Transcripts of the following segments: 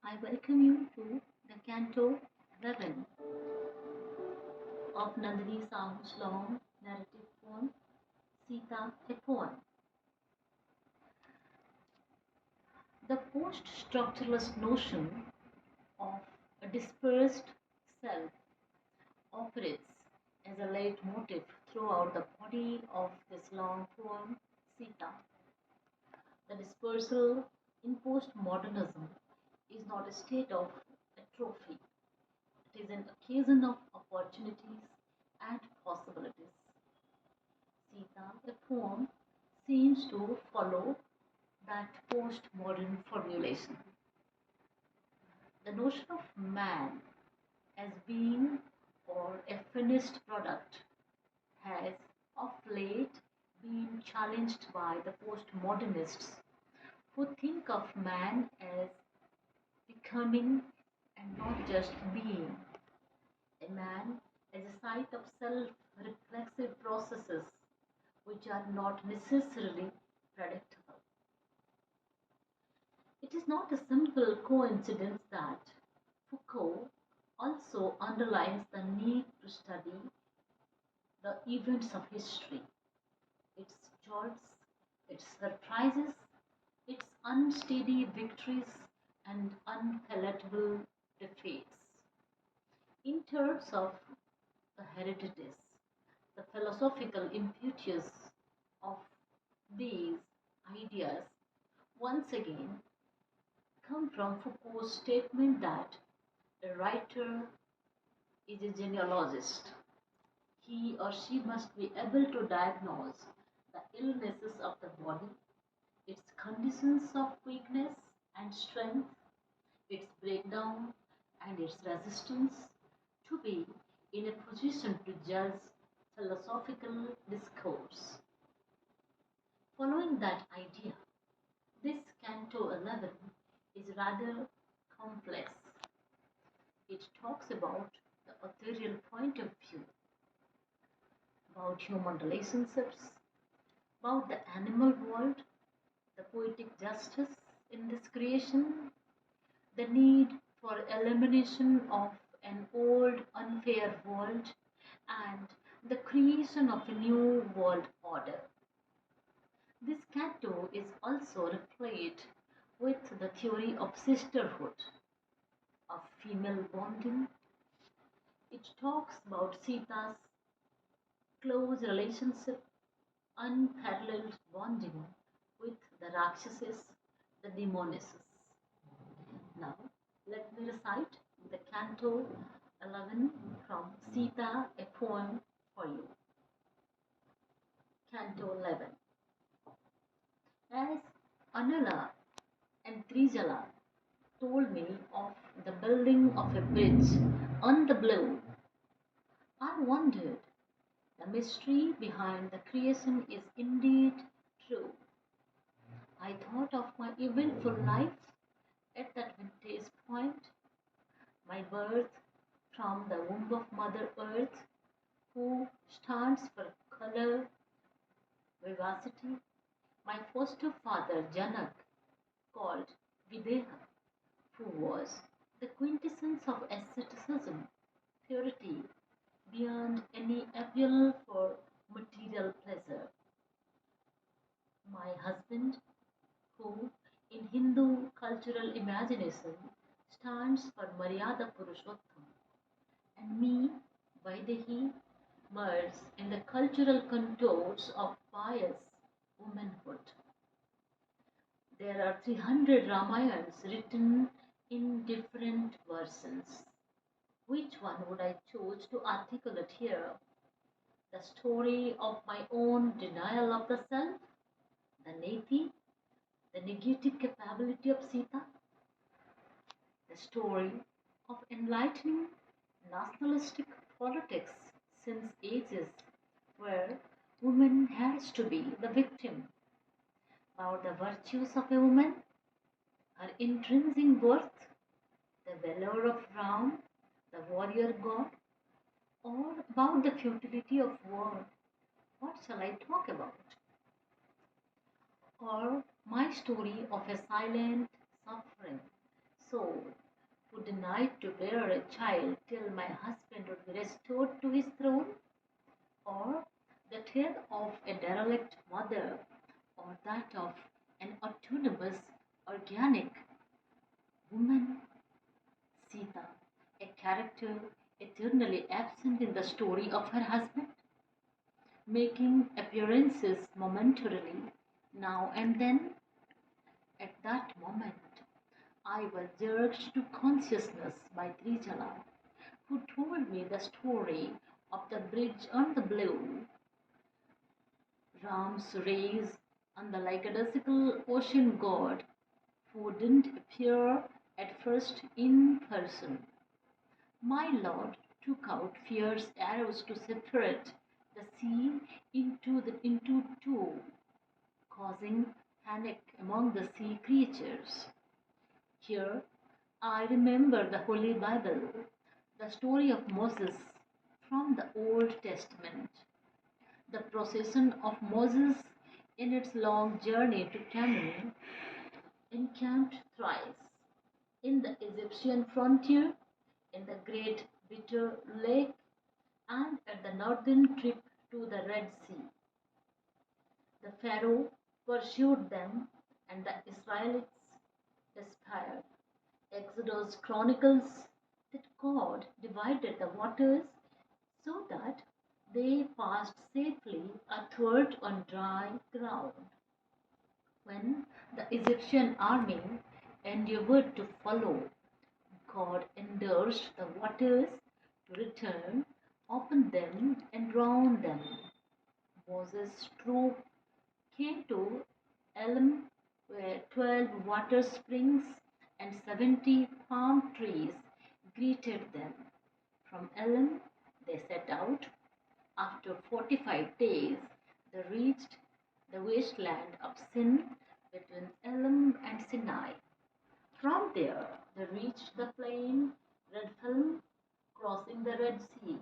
I welcome you to the Canto-11 of Nandini Sahu's long narrative poem, Sita, a poem. The post-structuralist notion of a dispersed self operates as a leitmotif throughout the body of this long poem, Sita. The dispersal in postmodernism is not a state of atrophy, it is an occasion of opportunities and possibilities. Sita, a poem, seems to follow that postmodern formulation. The notion of man as being or a finished product has of late been challenged by the postmodernists who think of man as becoming and not just being. A man as a site of self reflexive processes which are not necessarily predictable. It is not a simple coincidence that Foucault also underlines the need to study the events of history, its jolts, its surprises, its unsteady victories and unpalatable defeats. In terms of the heritages, the philosophical impetus of these ideas once again come from Foucault's statement that a writer is a genealogist. He or she must be able to diagnose the illnesses of the body, its conditions of weakness and strength, its breakdown and its resistance, to be in a position to judge philosophical discourse. Following that idea, this Canto 11 is rather complex. It talks about the ethereal point of view, about human relationships, about the animal world, the poetic justice in this creation, the need for elimination of an old unfair world, and the creation of a new world order. This canto is also replete with the theory of sisterhood, of female bonding. It talks about Sita's close relationship, unparalleled bonding with the Rakshases, the demonesses. Now, let me recite the Canto 11 from Sita, a poem for you. Canto 11. As Anala and Trijala told me of the building of a bridge on the blue, I wondered. The mystery behind the creation is indeed true. I thought of my eventful life at that vintage point, my birth from the womb of Mother Earth, who stands for color, vivacity, my foster father Janak, called Videha, who was the quintessence of asceticism, purity, beyond any appeal for material pleasure. My husband, who in Hindu cultural imagination stands for Maryada Purushottam, and me, Vaidehi, merge in the cultural contours of pious womanhood. There are 300 Ramayans written in different versions. Which one would I choose to articulate here? The story of my own denial of the self, the Neti, the negative capability of Sita, the story of enlightening nationalistic politics since ages where woman has to be the victim, about the virtues of a woman, her intrinsic worth, the valor of Ram, the warrior god, or about the futility of war. What shall I talk about? Or my story of a silent suffering soul, who denied to bear a child till my husband would be restored to his throne, or the tale of a derelict mother, or that of an autonomous organic woman, Sita, a character eternally absent in the story of her husband, making appearances momentarily now and then. At that moment, I was jerked to consciousness by Trichala, who told me the story of the bridge on the blue, Ram's race, and the lackadaisical ocean god who didn't appear at first in person. My lord took out fierce arrows to separate the sea into two, causing panic among the sea creatures. Here I remember the Holy Bible, the story of Moses from the Old Testament, the procession of Moses in its long journey to Canaan, encamped thrice in the Egyptian frontier, in the great bitter lake, and at the northern trip to the Red Sea. The Pharaoh pursued them, and the Israelites despaired. Exodus chronicles that God divided the waters so that they passed safely athwart on dry ground. When the Egyptian army endeavored to follow, God endured the waters to return, open them, and drown them. Moses' troop came to Elim, where 12 water springs and 70 palm trees greeted them. From Elim, they set out. After 45 days, they reached the wasteland of Sin between Elim and Sinai. From there, they reached the plain Red Film, crossing the Red Sea.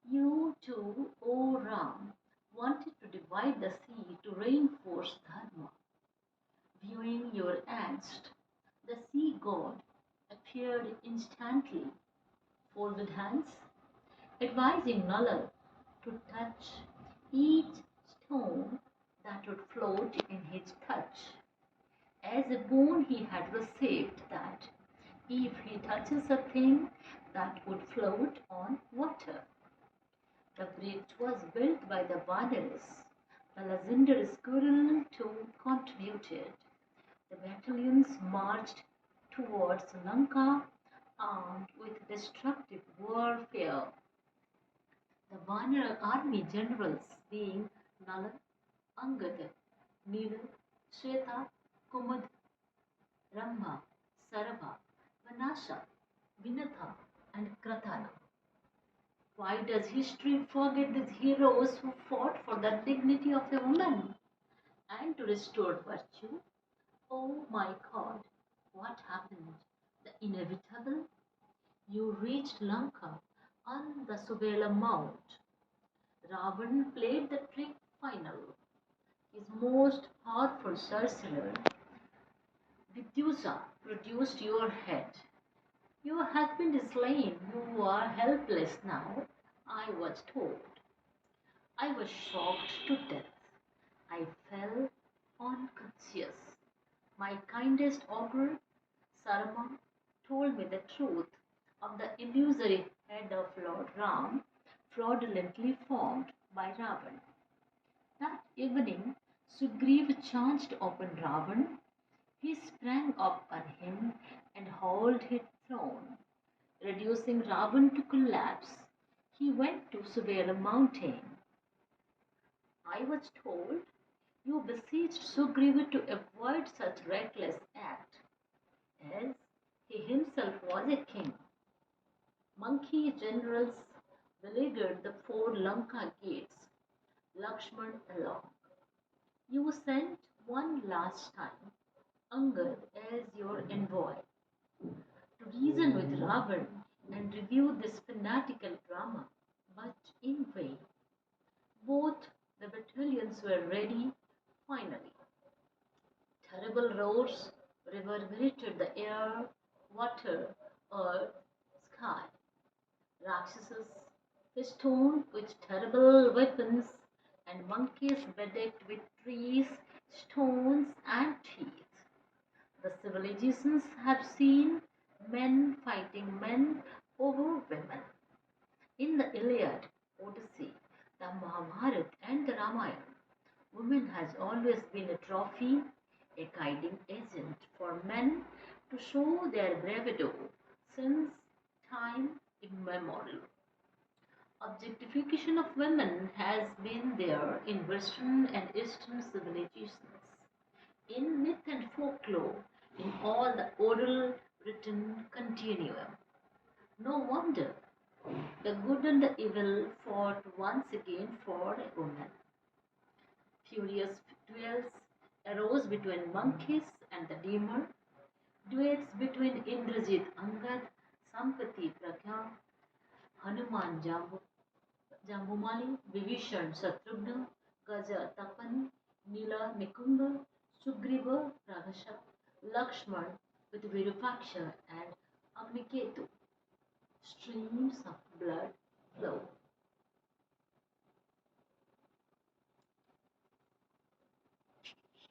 You too, O Ram, wanted to divide the sea to reinforce Dharma. Viewing your angst, the sea god appeared instantly, folded hands, advising Nala to touch each stone that would float in his touch, as a boon he had received that if he touches a thing that would float on water. The bridge was built by the Vanils. The legendary squirrel too contributed. The battalions marched towards Lanka armed with destructive warfare. The Vanir army generals being Nala, Angad, Nila, Shweta, Kumud, Ramba, Sarava, Vanasha, Vinatha, and Krathana. Why does history forget these heroes who fought for the dignity of a woman and to restore virtue? Oh my God, what happened? The inevitable? You reached Lanka on the Subela Mount. Ravan played the trick final. His most powerful sorcerer, Vidyusa, produced your head. Your husband is slain. You are helpless now, I was told. I was shocked to death. I fell unconscious. My kindest augur, Sarma, told me the truth of the illusory head of Lord Ram, fraudulently formed by Ravan. That evening, Sugriva chanced upon Ravan. He sprang upon him and hauled his throne. Reducing Ravan to collapse, he went to Suvela mountain. I was told you beseeched Sugriva to avoid such reckless act, as he himself was a king. Monkey generals beleaguered the four Lanka gates, Lakshman along. You sent one last time Angad as your envoy to reason with Ravan and review this fanatical drama, but in vain. Both the battalions were ready finally. Terrible roars, reverberated the air, water, earth, sky. Rakshasas festooned with terrible weapons, and monkeys bedecked with trees, stones, and teeth. The civilizations have seen men fighting men over women. In the Iliad, Odyssey, the Mahabharata, and the Ramayana, women has always been a trophy, a guiding agent for men to show their bravado since time immemorial. Objectification of women has been there in Western and Eastern civilizations, in myth and folklore, in all the oral written continuum. No wonder the good and the evil fought once again for a woman. Furious duels arose between monkeys and the demon, duets between Indrajit Angad, Sampati Pragya, Hanuman Jambumali, Vibhishan Shatrugna, Gaja Tapan, Nila Nikunga, Sugriva Pragasha, Lakshman with Virupaksha and Agniketu. Streams of blood